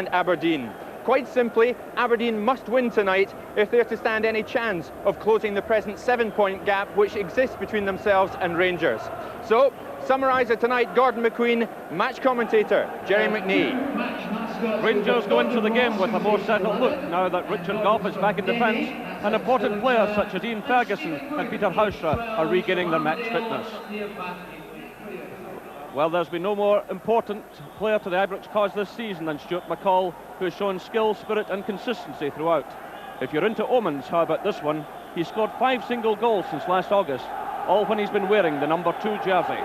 and Aberdeen. Quite simply, Aberdeen must win tonight if they're to stand any chance of closing the present 7-point gap which exists between themselves and Rangers. So, summariser tonight, Gordon McQueen, match commentator, Jerry McNee. Rangers go into the game with a more settled look now that Richard Gough is back in defence, and important players such as Ian Ferguson and Peter Haustra are regaining their match fitness. Well, there's been no more important player to the Ibrox cause this season than Stuart McCall, who has shown skill, spirit and consistency throughout. If you're into omens, how about this one? He scored 5 single goals since last August, all when he's been wearing the number 2 jersey.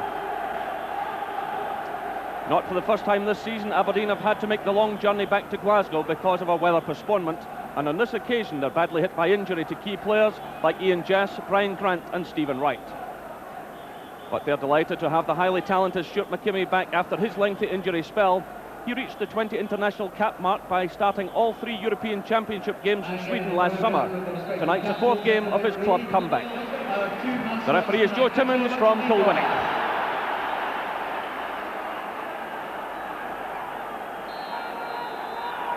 Not for the first time this season, Aberdeen have had to make the long journey back to Glasgow because of a weather postponement, and on this occasion they're badly hit by injury to key players like Ian Jess, Brian Grant and Stephen Wright. But they're delighted to have the highly talented Stuart McKimmie back after his lengthy injury spell. He reached the 20 international cap mark by starting all 3 European Championship games in Sweden last summer. Tonight's the 4th game of his club comeback. The referee is Joe Timmins from Kilwinning.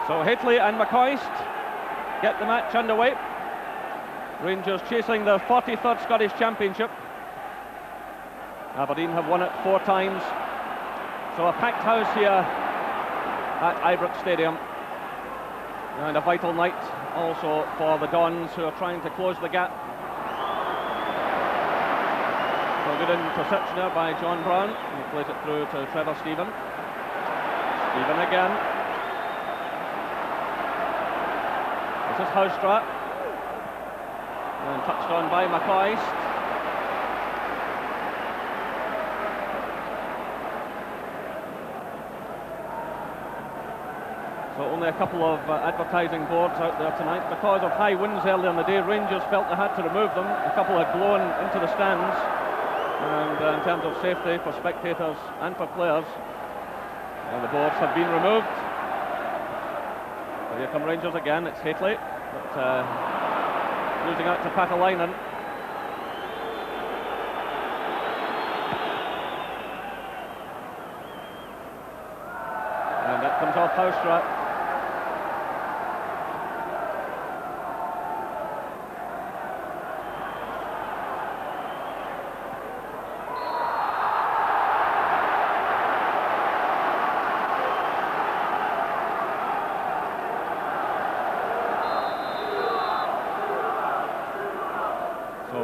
So Hateley and McCoist get the match underway. Rangers chasing their 43rd Scottish Championship. Aberdeen have won it 4 times. So a packed house here at Ibrox Stadium. And a vital night also for the Dons, who are trying to close the gap. So good interception there by John Brown. He plays it through to Trevor Stephen. Stephen again. This is Haustra. And touched on by McCoist. So only a couple of advertising boards out there tonight. Because of high winds earlier in the day, Rangers felt they had to remove them. A couple had blown into the stands. And in terms of safety for spectators and for players, the boards have been removed. So here come Rangers again, it's Hateley. But losing out to Patalainen. And that comes off Haustra.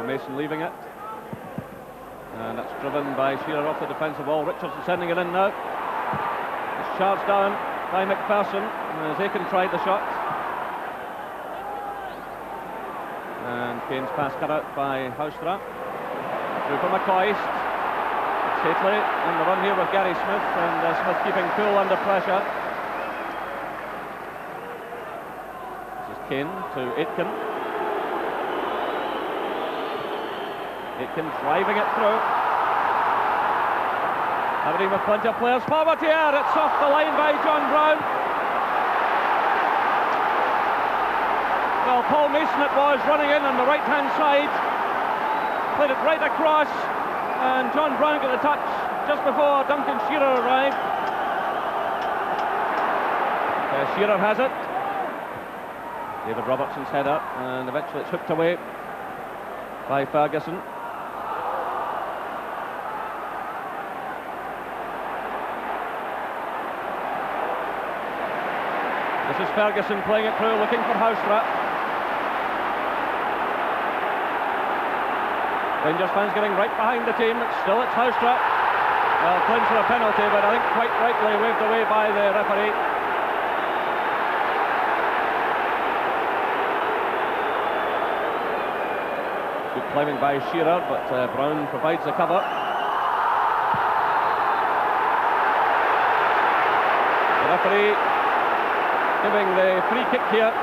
Mason leaving it, and that's driven by Shearer off the defensive wall. Richardson sending it in now. It's charged down by McPherson as Aiken tried the shot, and Kane's pass cut out by Haustra. Through for McCoist. It's Hateley on the run here with Gary Smith, and Smith keeping cool under pressure. This is Kane to Aitken. Aitken driving it through. Aberdeen with plenty of players forward here. It's off the line by John Brown. Well, Paul Mason it was running in on the right hand side. Played it right across, and John Brown got the touch just before Duncan Shearer arrived. Shearer has it. David Robertson's header, and eventually it's hooked away by Ferguson. This is Ferguson playing it through, looking for Haustra. Rangers fans getting right behind the team. It's Haustra. Well, claims for a penalty, but I think quite rightly waved away by the referee. Good climbing by Shearer, but Brown provides the cover. The referee giving the free kick here.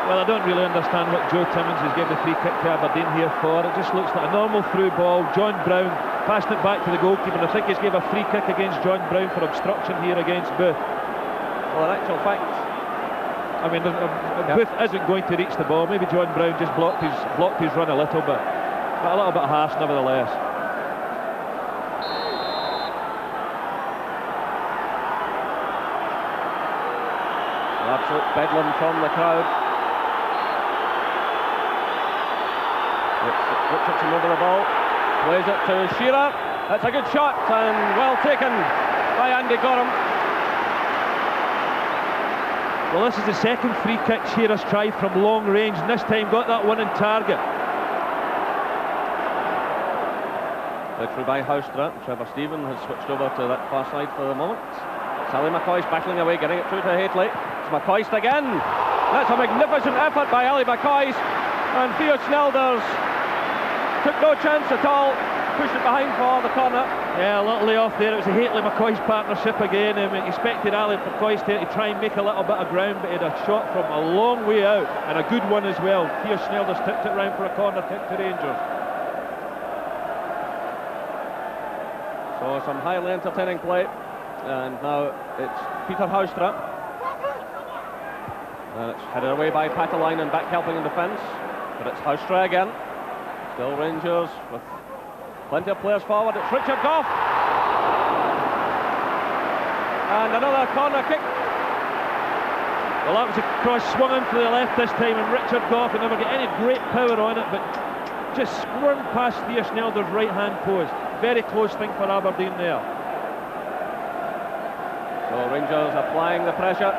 Well, I don't really understand what Joe Timmins has given the free kick to Aberdeen here for. It just looks like a normal through ball. John Brown passed it back to the goalkeeper, and I think he's gave a free kick against John Brown for obstruction here against Booth. Well, in actual fact, I mean, Booth isn't going to reach the ball. Maybe John Brown just blocked his run a little bit, but a little bit harsh nevertheless. Absolute bedlam from the crowd. Richardson over the ball, plays it to Shearer. That's a good shot and well taken by Andy Gorham. Well, this is the second free kick Shearer's tried from long range, and this time got that one in target. Played through by Houstra. Trevor Stephen has switched over to that far side for the moment. Sally McCoist battling away, getting it through to Haitley. It's McCoist again. That's a magnificent effort by Ali McCoist, and Theo Snelders took no chance at all, pushed it behind for the corner. Yeah, a little lay off there. It was a Haitley-McCoist partnership again. Expected Ali McCoist to try and make a little bit of ground, but he had a shot from a long way out, and a good one as well. Theo Snelders tipped it round for a corner kick to Rangers. So some highly entertaining play, and now it's Peter Houstra. And it's headed away by Patalainen, back helping in defence, but it's Houstra again. Still Rangers with plenty of players forward. It's Richard Gough. And another corner kick. Well, that was a cross swung in to the left this time, and Richard Gough had never got any great power on it, but just squirmed past Theo Snelders' right-hand post. Very close thing for Aberdeen there. So Rangers applying the pressure.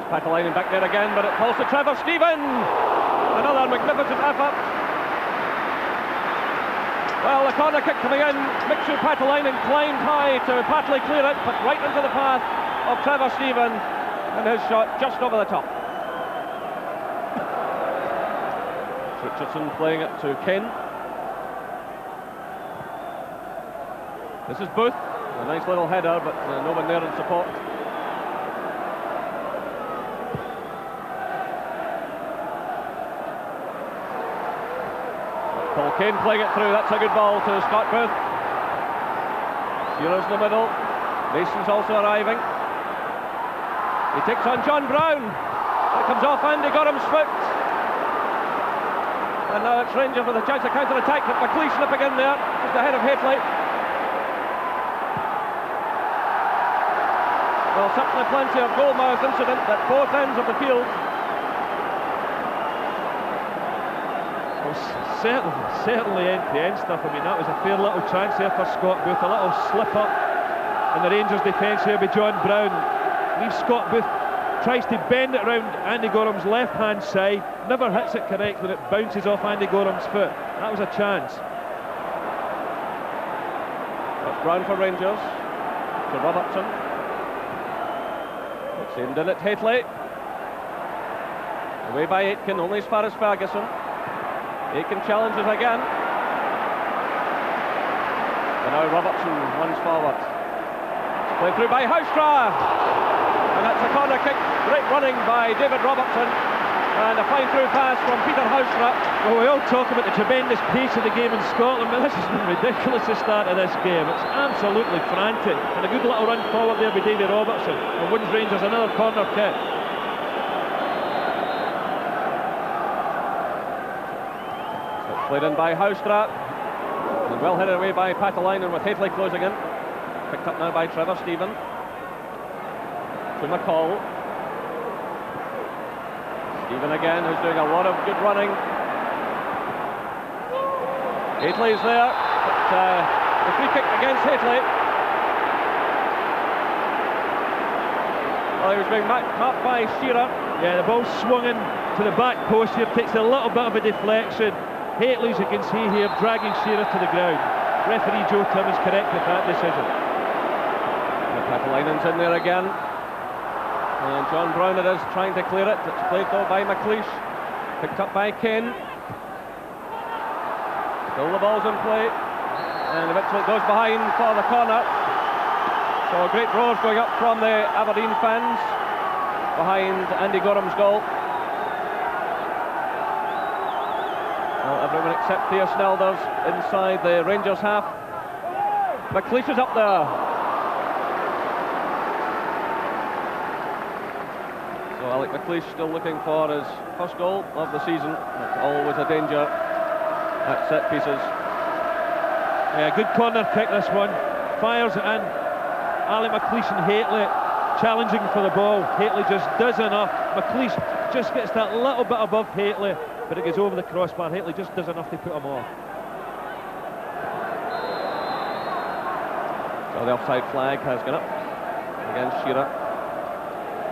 Patalainen back there again, but it falls to Trevor Stephen. Another magnificent effort. Well, the corner kick coming in. Mixu Patalainen climbed high to partly clear it, but right into the path of Trevor Stephen, and his shot just over the top. Richardson playing it to Kane. This is Booth. A nice little header, but no one there in support. Paul Kane playing it through. That's a good ball to Scott Booth. Shearer's in the middle. Mason's also arriving. He takes on John Brown. That comes off Andy Gorham's foot. And now it's Rangers with a chance to counter-attack, but McLeish slipping in there, just ahead of Haitley. Well, certainly plenty of goal-mouth incident at both ends of the field. Certainly end-to-end stuff. I mean, that was a fair little chance there for Scott Booth. A little slip-up in the Rangers' defence here by John Brown. Leaves Scott Booth, tries to bend it round Andy Gorham's left-hand side, never hits it correct when it bounces off Andy Gorham's foot. That was a chance. That's Brown for Rangers, to Robertson. It's aimed in at Haitley. Away by Aitken, only as far as Ferguson. Aitken challenges again. And now Robertson runs forward. Played through by Houstra. And that's a corner kick. Great running by David Robertson. And a fine through pass from Peter Houstra. Well, we all talk about the tremendous pace of the game in Scotland, but this has been ridiculous, the start of this game. It's absolutely frantic. And a good little run forward there by David Robertson. And wins Rangers another corner kick. Played in by Houstra, and well headed away by Patalainen with Haitley closing in. Picked up now by Trevor Stephen. To McCall. Stephen again, who's doing a lot of good running. Haitley's there, but the free kick against Haitley. Well, he was being marked by Shearer. Yeah, the ball swung in to the back post here, takes a little bit of a deflection. Haitley, as you can see here, dragging Shearer to the ground. Referee Joe Timmins correct with that decision. Patalainen's in there again. And John Brown it is, trying to clear it. It's played though by McLeish. Picked up by Kane. Still the ball's in play. And eventually it goes behind for the corner. So great roars going up from the Aberdeen fans behind Andy Gorham's goal. Well, everyone except Theo Snelders inside the Rangers half. McLeish is up there. So Alec McLeish still looking for his first goal of the season. It's always a danger at set pieces. Yeah, good corner kick this one. Fires it in. Ali McLeish and Haitley challenging for the ball. Haitley just does enough. McLeish just gets that little bit above Haitley, but it goes over the crossbar. Haitley just does enough to put him off. So the offside flag has gone up against Shearer.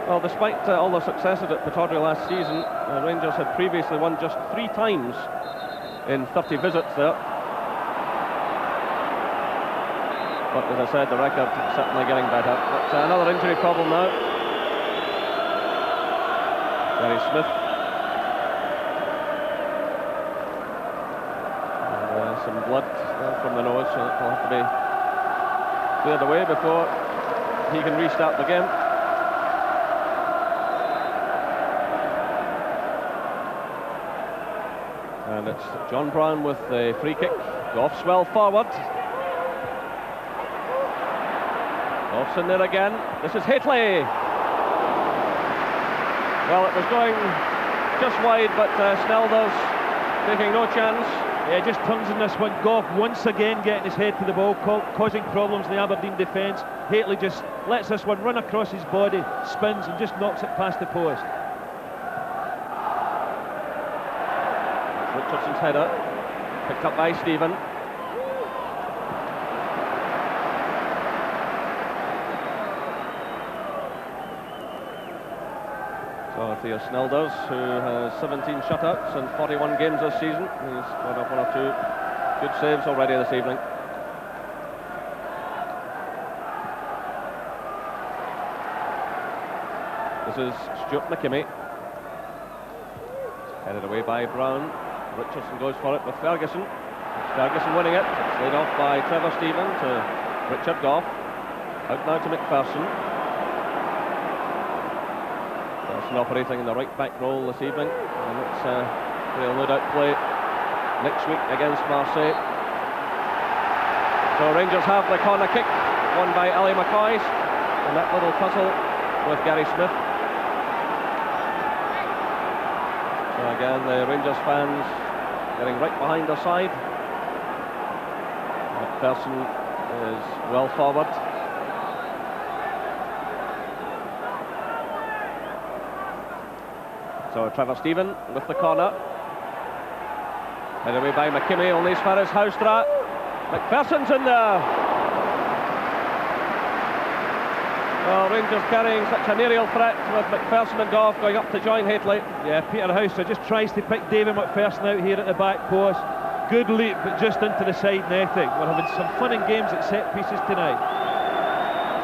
Well, despite all their successes at Pittodrie last season, Rangers had previously won just 3 times in 30 visits there. But as I said, the record certainly getting better. But another injury problem now. Gary Smith. And some blood from the nose, so it will have to be cleared away before he can restart the game. And it's John Brown with the free kick. Goff's well forward. Goff's in there again. This is Haitley. Well, it was going just wide, but Snelders taking no chance. Yeah, just turns in this one. Goff once again getting his head to the ball, causing problems in the Aberdeen defence. Haitley just lets this one run across his body, spins and just knocks it past the post. Richardson's header, picked up by Stephen. So Theo Snelders, who has 17 shutouts in 41 games this season, he's got up 1 or 2 good saves already this evening. This is Stuart McKimmie, headed away by Brown. Richardson goes for it with Ferguson. Ferguson winning it. It's laid off by Trevor Stephen to Richard Goff. Out now to McPherson. Ferguson operating in the right back role this evening, and it's we'll no doubt play next week against Marseille. So Rangers have the corner kick, won by Ali McCoy, and that little tussle with Gary Smith. So again, the Rangers fans getting right behind their side. McPherson is well forward. So Trevor Stephen with the corner. Headed away by McKimmie, only as far as Houstra. McPherson's in there. Well, Rangers carrying such an aerial threat with McPherson and Goff going up to join Haitley. Yeah, Peter Houstra just tries to pick David McPherson out here at the back post. Good leap, but just into the side netting. We're having some fun and games at set pieces tonight.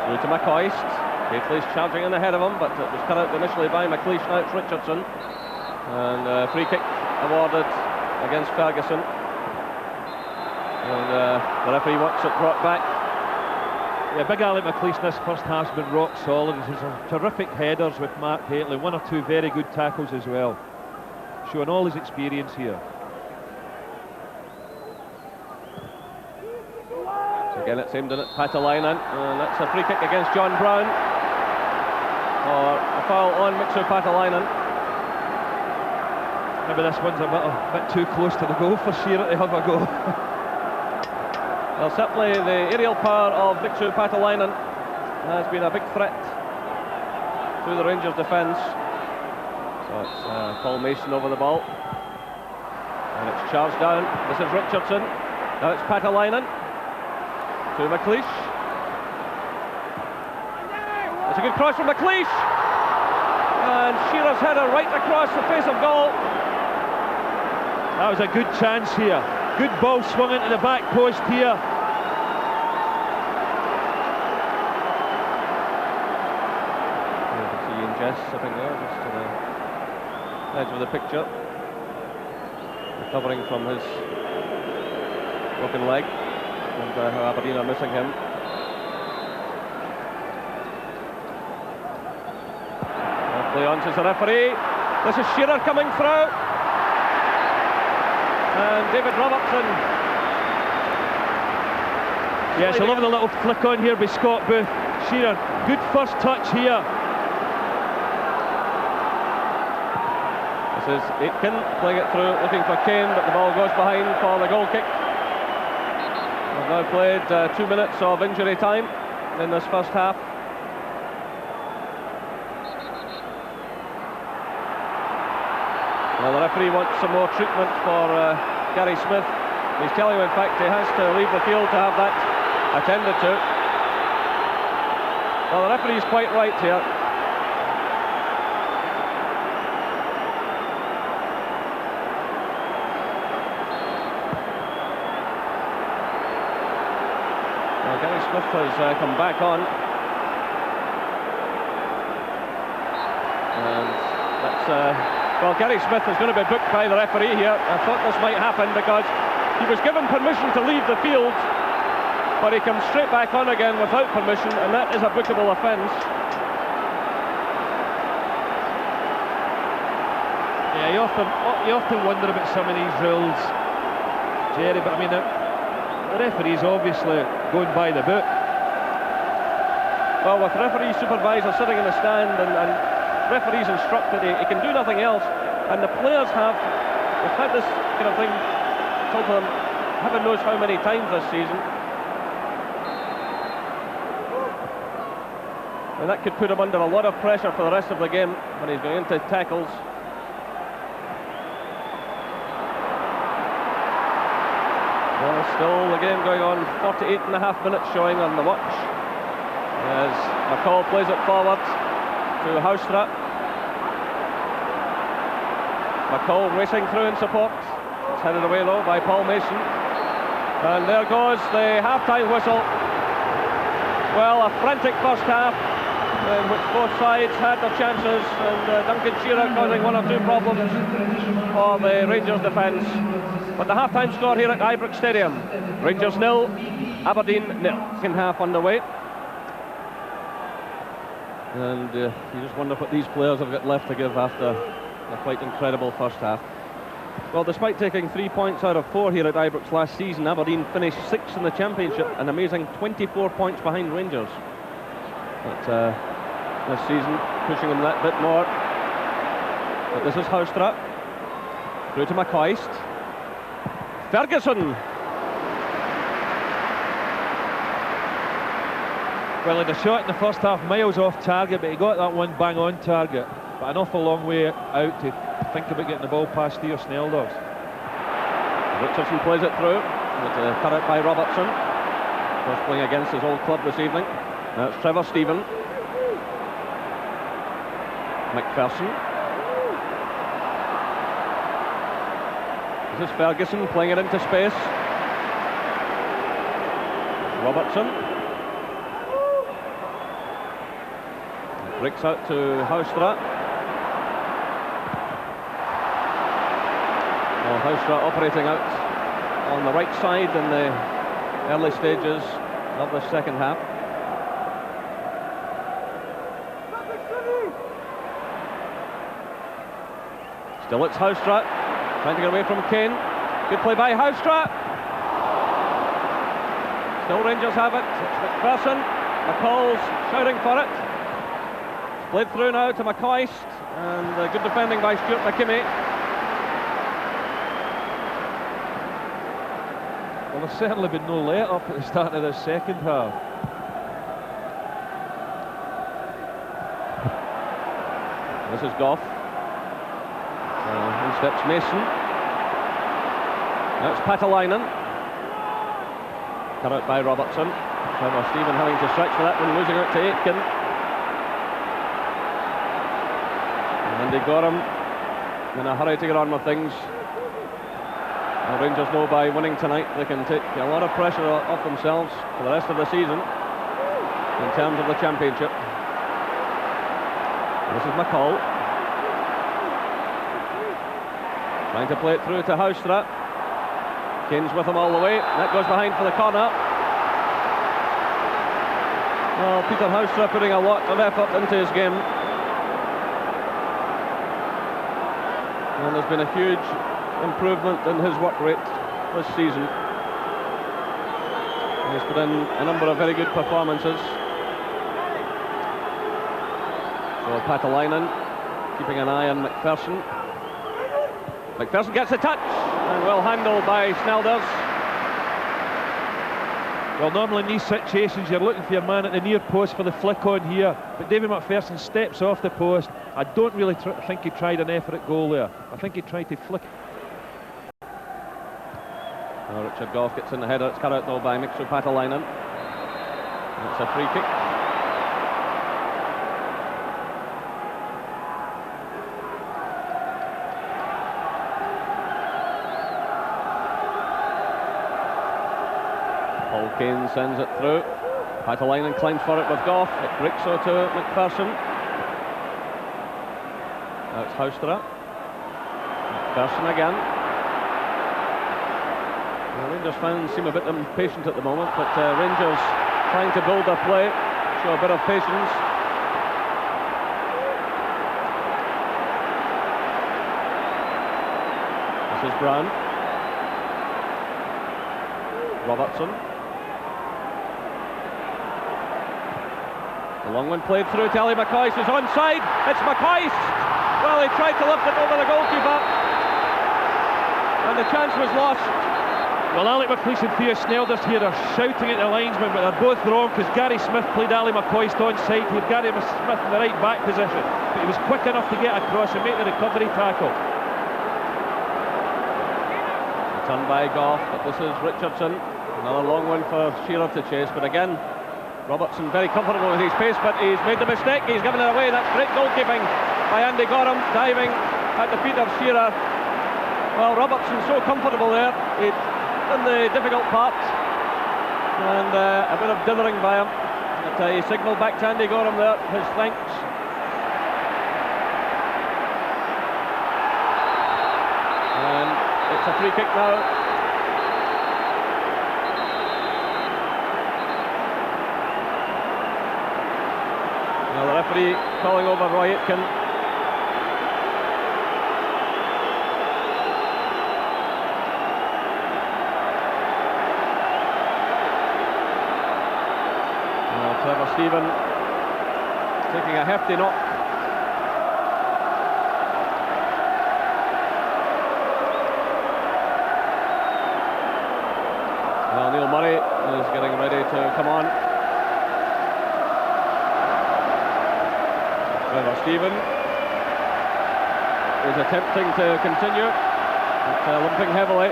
Through to McCoist. Haitley's charging in ahead of him, but it was cut out initially by McLeish. Now it's Richardson. And free kick awarded against Ferguson. And the referee wants it brought back. Yeah, big Ali McLeish this first half's been rock solid. He's some terrific headers with Mark Haitley, 1 or 2 very good tackles as well, showing all his experience here. So again, it's aimed in at Patalainen, and that's a free kick against John Brown, or a foul on Mixo Patalainen. Maybe this one's a bit too close to the goal for Shearer to have a go. Well, certainly the aerial power of Mixo Patalainen has been a big threat to the Rangers defence. So it's Paul Mason over the ball, and it's charged down. This is Richardson. Now it's Patalainen to McLeish. It's a good cross from McLeish, and Shearer's header right across the face of goal. That was a good chance here. Good ball swung into the back post here. You can see Ian Jess sitting there just to the edge of the picture, recovering from his broken leg, and how Aberdeen are missing him. Play on to the referee. This is Shearer coming through. And David Robertson. Yes, I love the little flick on here by Scott Booth. Shearer, good first touch here. This is Aitken playing it through, looking for Kane, but the ball goes behind for the goal kick. now played 2 minutes of injury time in this first half. Well, the referee wants some more treatment for Gary Smith. He's telling him, in fact, he has to leave the field to have that attended to. Well, the referee's quite right here. Well, Gary Smith has come back on. And that's... well, Gary Smith is going to be booked by the referee here. I thought this might happen because he was given permission to leave the field, but he comes straight back on again without permission, and that is a bookable offence. Yeah, you often wonder about some of these rules, Jerry, but I mean, the referee's obviously going by the book. Well, with referee supervisor sitting in the stand and referees instructed, he can do nothing else, and the players have had this kind of thing told to them heaven knows how many times this season, and that could put him under a lot of pressure for the rest of the game when he's going into tackles. Well, still the game going on, 48.5 minutes showing on the watch as McCall plays it forward to Haustra. McCall racing through in support. It's headed away though by Paul Mason. And there goes the half-time whistle. Well, a frantic first half in which both sides had their chances, and Duncan Shearer causing one or two problems for the Rangers defence. But the half-time score here at Ibrox Stadium: Rangers 0, Aberdeen 0. Second half underway. And you just wonder what these players have got left to give after a quite incredible first half. Well, despite taking 3 points out of 4 here at Ibrox last season, Aberdeen finished 6th in the Championship, an amazing 24 points behind Rangers. But this season, pushing them that bit more. But this is Haustra. Through to McCoist. Ferguson. Well, he had a shot in the first half, miles off target, but he got that one bang on target. But an awful long way out to think about getting the ball past Theo Snelders. Richardson plays it through. It's cut out by Robertson. First playing against his old club this evening. Now it's Trevor Stephen. McPherson. This is Ferguson playing it into space. Robertson. Breaks out to Haustra. Well, Haustra operating out on the right side in the early stages of the second half. Still it's Haustra, trying to get away from Kane. Good play by Haustra. Still Rangers have it. It's McPherson. McCall's shouting for it. Played through now to McCoist, and good defending by Stuart McKimmie. Well, there's certainly been no let-up at the start of this second half. This is Goff. In steps Mason. Now it's Patalainen. Cut out by Robertson. Trevor Stephen having to stretch for that one, losing out to Aitken. And Andy Gorham in a hurry to get on with things. The Rangers know by winning tonight they can take a lot of pressure off themselves for the rest of the season in terms of the championship. This is McCall. Trying to play it through to Haustra. Kane's with him all the way. That goes behind for the corner. Well, Peter Haustra putting a lot of effort into his game. And there's been a huge improvement in his work rate this season. He's put in a number of very good performances. So Patalainen keeping an eye on McPherson. McPherson gets a touch, and well handled by Snelders. Well, normally in these situations you're looking for your man at the near post for the flick on here, but David McPherson steps off the post. I don't really think he tried an effort at goal there. I think he tried to flick. Well, Richard Goff gets in the header. It's cut out though by Mikko Patalainen. It's a free kick. Paul Kane sends it through. Patalainen climbs for it with Goff. It breaks out to McPherson. Now it's Houstra. McPherson again. The Rangers fans seem a bit impatient at the moment, but Rangers trying to build their play, show a bit of patience. This is Brown. Robertson. The long one played through to Ali McCoist, who's onside. It's McCoist. Well, he tried to lift it over the goalkeeper, and the chance was lost. Well, Alec McLeish and Theo Snelders here are shouting at the linesman, but they're both wrong because Gary Smith played Ali McCoist onside. He had Gary Smith in the right back position, but he was quick enough to get across and make the recovery tackle. Done by Goff, but this is Richardson. Another long one for Shearer to chase, but again, Robertson very comfortable with his pace, but he's made the mistake. He's given it away. That's great goalkeeping by Andy Gorham, diving at the feet of Shearer. Well, Robertson's so comfortable there. He'd done the difficult part, and a bit of dithering by him. But he signalled back to Andy Gorham there his thanks. And it's a free kick now. Now the referee calling over Roy Aitken. Now Trevor Stephen taking a hefty knock. Well, Neil Murray is getting ready to come on. Trevor Stephen is attempting to continue, but limping heavily.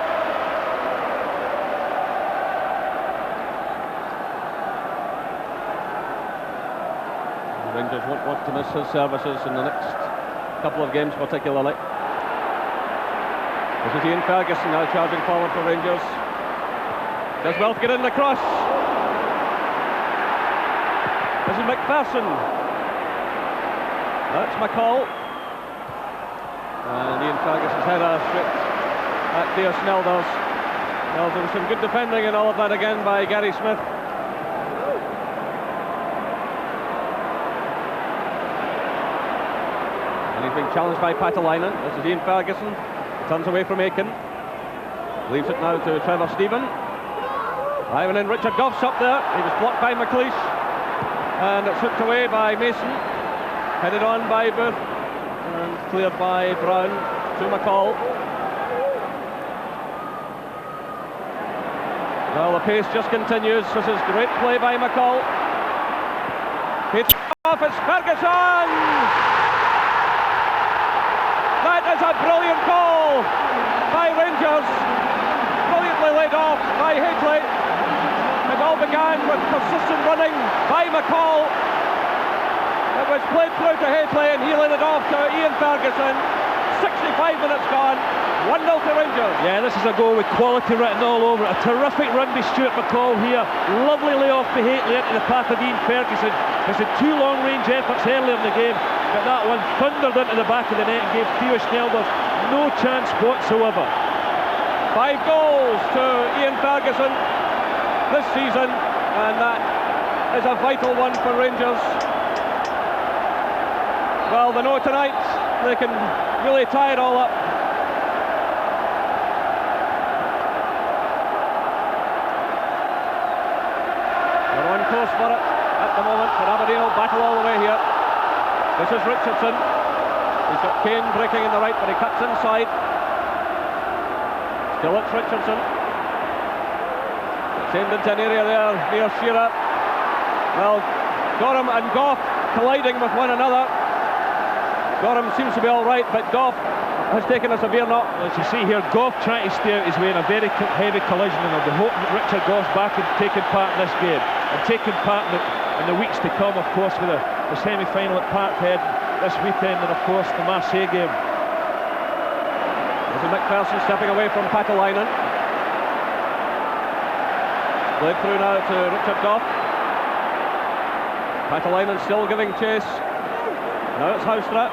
The Rangers won't want to miss his services in the next couple of games particularly. This is Ian Ferguson now charging forward for Rangers. Does well to get in the cross. This is McPherson. That's McCall. And Ian Ferguson's header straight at Theo Snelders. Well, there was some good defending and all of that again by Gary Smith. And he's being challenged by Patalainen. This is Ian Ferguson. He turns away from Aiken. Leaves it now to Trevor Stephen. Driving in, Richard Goff's up there. He was blocked by McLeish. And it's hooked away by Mason. Headed on by Booth. And cleared by Brown to McCall. Well, the pace just continues. This is great play by McCall. It's off, it's Ferguson! That is a brilliant goal by Rangers. Brilliantly laid off by Haley. It all began with persistent running by McCall. It was played through to Haley and he laid it off to Ian Ferguson. 65 minutes gone, 1-0 to Rangers. Yeah, this is a goal with quality written all over it. A terrific run by Stuart McCall here. Lovely layoff by Haley into the path of Ian Ferguson. There's had two long-range efforts earlier in the game, but that one thundered into the back of the net and gave Theo Snelders no chance whatsoever. 5 goals to Ian Ferguson this season, and that is a vital one for Rangers. Well, they know tonight they can really tie it all up. They're on course for it at the moment, but Aberdeen will battle all the way here. This is Richardson. He's got Kane breaking in the right, but he cuts inside. Still it's Richardson. Chained into an area there near Shearer. Well, Gorham and Gough colliding with one another. Gorham seems to be all right, but Gough has taken a severe knock. As you see here, Gough trying to stay out his way in a very heavy collision, and I'll be hoping that Richard Gough's back and taking part in this game, and taking part in the weeks to come, of course, with the semi-final at Parkhead this weekend, and of course the Marseille game. This is McPherson stepping away from Patalainen. Played through now to Richard Gough. Patalainen still giving chase. Now it's Houstra.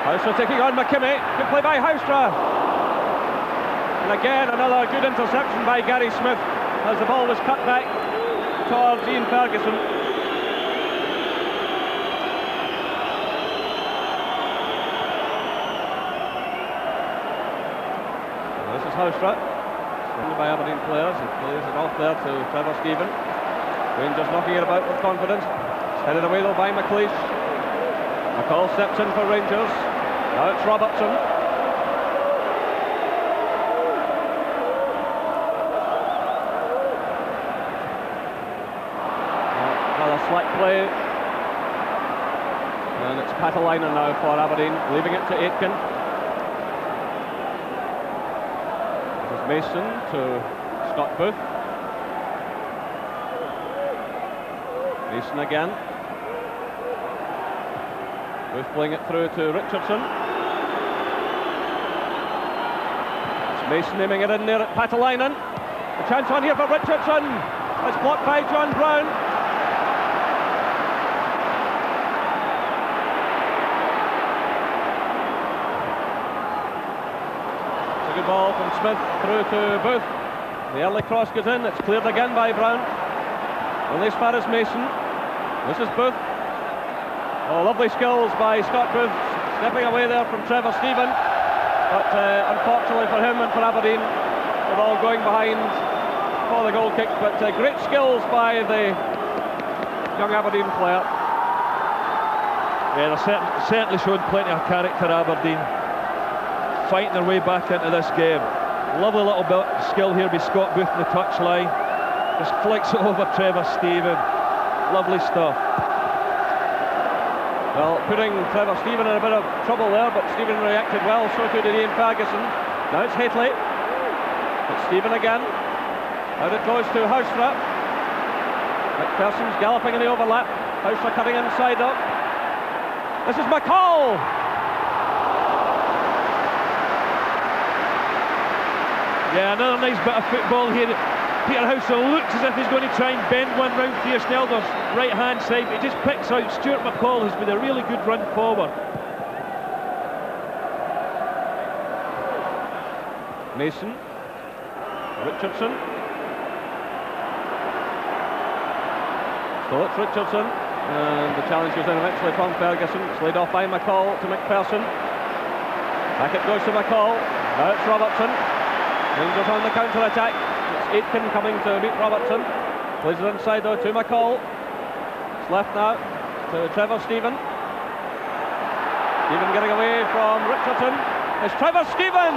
Houstra taking on McKimmie. Good play by Houstra. And again another good interception by Gary Smith as the ball was cut back towards Ian Ferguson. This is Houstra, surrounded by Aberdeen players. He plays it off there to Trevor Stephen. Rangers knocking it about with confidence. It's headed away though by McLeish. McCall steps in for Rangers. Now it's Robertson. Another slack play. And it's Patalainen now for Aberdeen, leaving it to Aitken. This is Mason to Scott Booth. Mason again. Booth playing it through to Richardson. It's Mason aiming it in there at Patalainen. A chance on here for Richardson. It's blocked by John Brown. It's a good ball from Smith through to Booth. The early cross goes in. It's cleared again by Brown. Only as far as Mason. This is Booth. Oh, lovely skills by Scott Booth, stepping away there from Trevor Stephen. But unfortunately for him and for Aberdeen, they're all going behind for the goal kick. But great skills by the young Aberdeen player. Yeah, they're certainly showing plenty of character, Aberdeen, fighting their way back into this game. Lovely little bit of skill here by Scott Booth in the touchline. Just flicks it over Trevor Stephen. Lovely stuff. Well, putting Trevor Stephen in a bit of trouble there, but Stephen reacted well, so too did Ian Ferguson. Now it's Haitley. It's Stephen again. Out it goes to Houstra. McPherson's galloping in the overlap. Houstra cutting inside up. This is McCall. Yeah, another nice bit of football here. Peter Houstra looks as if he's going to try and bend one round Theo Snelder's right hand side, but he just picks out Stuart McCall, who's been a really good run forward. Mason. Richardson. So it's Richardson, and the challenge goes in eventually from Ferguson. It's laid off by McCall to McPherson. Back it goes to McCall. Now it's Robertson. Rangers on the counter-attack. It's Aitken coming to meet Robertson. Plays it inside though to McCall. It's left now to Trevor Stephen. Stephen getting away from Richardson. It's Trevor Stephen!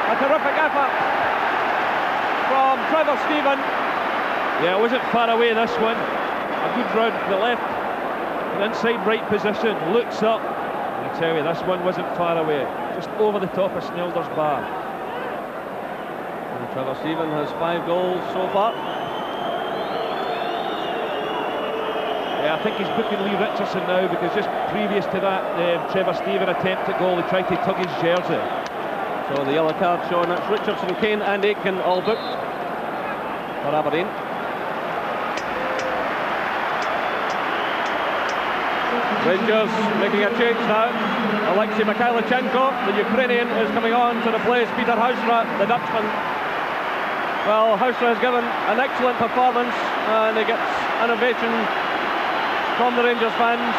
A terrific effort from Trevor Stephen. Yeah, it wasn't far away, this one. A good run to the left, an inside right position, looks up. I tell you, this one wasn't far away. Just over the top of Snelder's bar. And Trevor Stephen has 5 goals so far. Yeah, I think he's booking Lee Richardson now, because just previous to that Trevor Stephen attempt at goal, he tried to tug his jersey. So the yellow card showing that's Richardson, Kane and Aitken all booked for Aberdeen. Rangers making a change now. Alexei Mikhailichenko, the Ukrainian, is coming on to replace Peter Houstra, the Dutchman. Well, Houstra has given an excellent performance and he gets an ovation from the Rangers fans.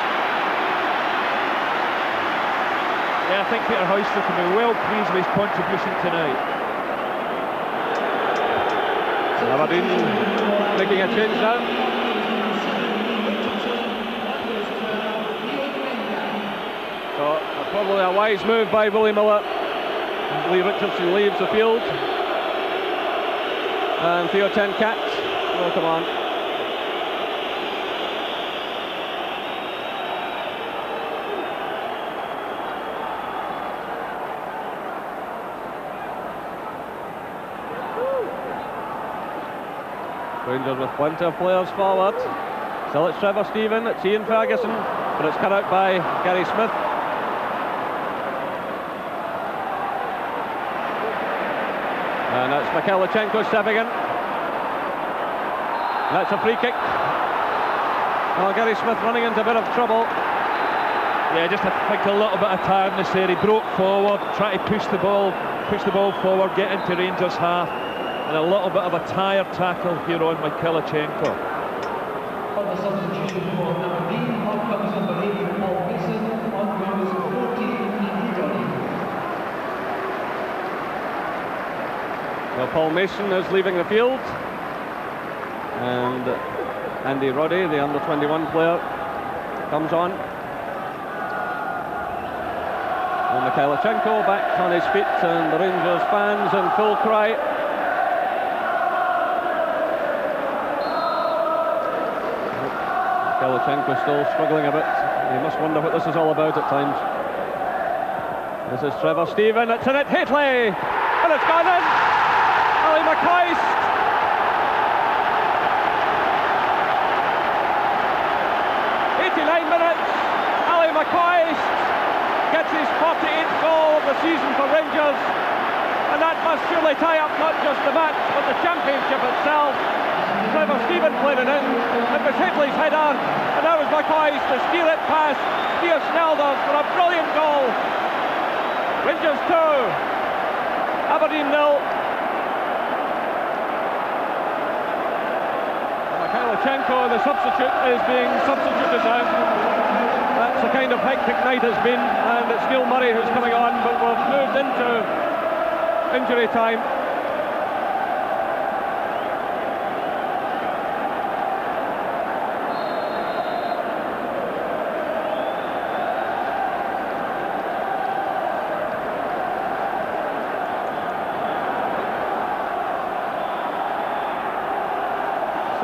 Yeah, I think Peter Houstra can be well pleased with his contribution tonight. Aberdeen making a change now. So probably a wise move by Willie Miller. Lee Richardson leaves the field. And Theo Tenkat will come on. Rangers with plenty of players forward. Still it's Trevor Stephen, it's Ian Ferguson, but it's cut out by Gary Smith. And that's Mikhailchenko stepping in. That's a free kick. Well, Gary Smith running into a bit of trouble. Yeah, just I think a little bit of tiredness there. He broke forward, tried to push the ball forward, get into Rangers' half, and a little bit of a tired tackle here on Mikhailchenko. On the substitution for Aberdeen, on comes number 8, Paul Mason, on comes 14, Andy Roddy. Well, Paul Mason is leaving the field, and Andy Roddy, the under-21 player, comes on. And Mikhailchenko back on his feet, and the Rangers fans in full cry. Mikhailchenko still struggling a bit. You must wonder what this is all about at times. This is Trevor Stephen, it's in it, Haitley, and it's gone in! Ali McCoist! 89 minutes, Ali McCoist gets his 48th goal of the season for Rangers, and that must surely tie up not just the match, but the championship itself. Trevor Stephen played it in, it was Haitley's header, and that was McCoist to steer it past Theo Snelders for a brilliant goal. Rangers 2, Aberdeen 0. Mikhailchenko, the substitute, is being substituted now. That's the kind of hectic night it's been, and it's Neil Murray who's coming on, but we've moved into injury time.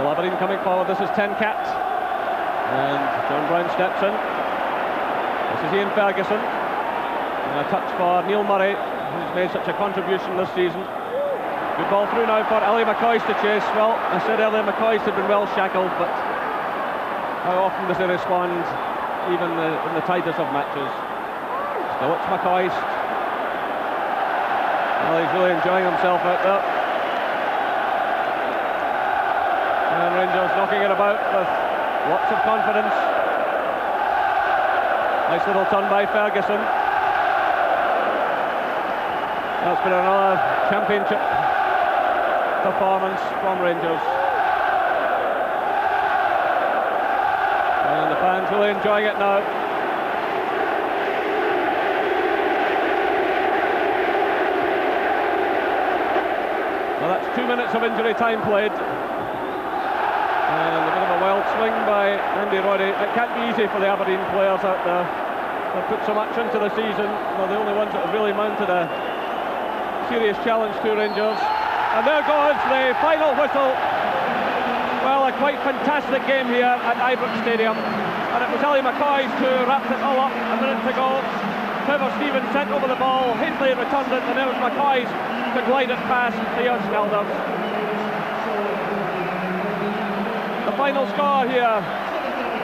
Aberdeen coming forward, this is Tenkat, and John Brown steps in. This is Ian Ferguson, and a touch for Neil Murray, who's made such a contribution this season. Good ball through now for Ali McCoist to chase. Well, I said earlier McCoist had been well shackled, but how often does he respond, even in the tightest of matches? Still it's McCoist. Well, he's really enjoying himself out there. And Rangers knocking it about with lots of confidence. Nice little turn by Ferguson. That's been another championship performance from Rangers. And the fans really enjoying it now. Well, that's 2 minutes of injury time played. And a bit of a wild swing by Andy Roddy. It can't be easy for the Aberdeen players out there. They've put so much into the season. They're the only ones that have really mounted a serious challenge to Rangers. And there goes the final whistle. Well, a quite fantastic game here at Ibrox Stadium. And it was Ali McCoist who wrapped it all up a minute to go. Trevor Stephen sent over the ball. Haitley returned it, and there was McCoist to glide it past Theo Snelders. The final score here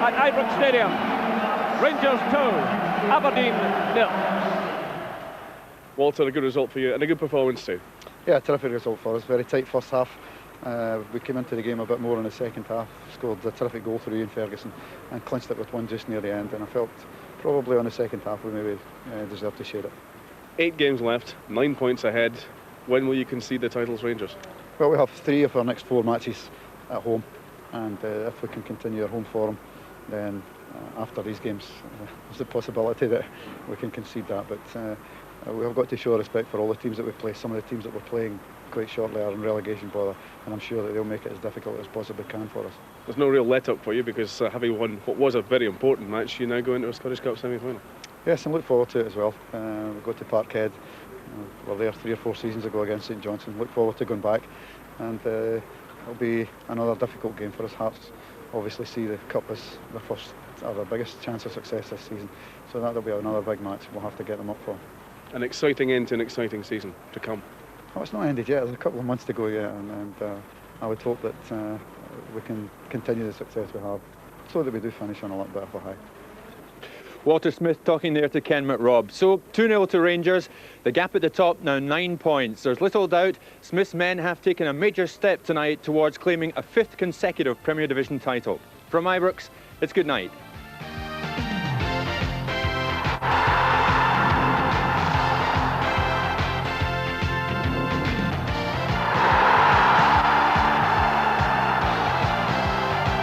at Ibrox Stadium: Rangers 2, Aberdeen 0. Walter, a good result for you and a good performance too. Yeah, terrific result for us. Very tight first half. We came into the game a bit more in the second half, scored a terrific goal through Ian Ferguson and clinched it with one just near the end, and I felt probably on the second half we maybe deserved to share it. 8 games left, 9 points ahead. When will you concede the titles, Rangers? Well, we have 3 of our next 4 matches at home, and if we can continue our home form, then after these games there's the possibility that we can concede that, but we have got to show respect for all the teams that we play. Some of the teams that we're playing quite shortly are in relegation bother, and I'm sure that they'll make it as difficult as possibly can for us. There's no real let-up for you because having won what was a very important match, you now go into a Scottish Cup semi-final. Yes, and look forward to it as well. We go to Parkhead, We were there 3 or 4 seasons ago against St Johnstone. Look forward to going back, and it'll be another difficult game for us. Hearts obviously see the cup as their first or their biggest chance of success this season, so that'll be another big match we'll have to get them up for. An exciting end to an exciting season to come. Oh, it's not ended yet. There's a couple of months to go yet, and I would hope that we can continue the success we have, so that we do finish on a lot better for high. Walter Smith talking there to Ken McRobb. So 2-0 to Rangers. The gap at the top now 9 points. There's little doubt Smith's men have taken a major step tonight towards claiming a 5th consecutive Premier Division title. From Ibrox, it's good night.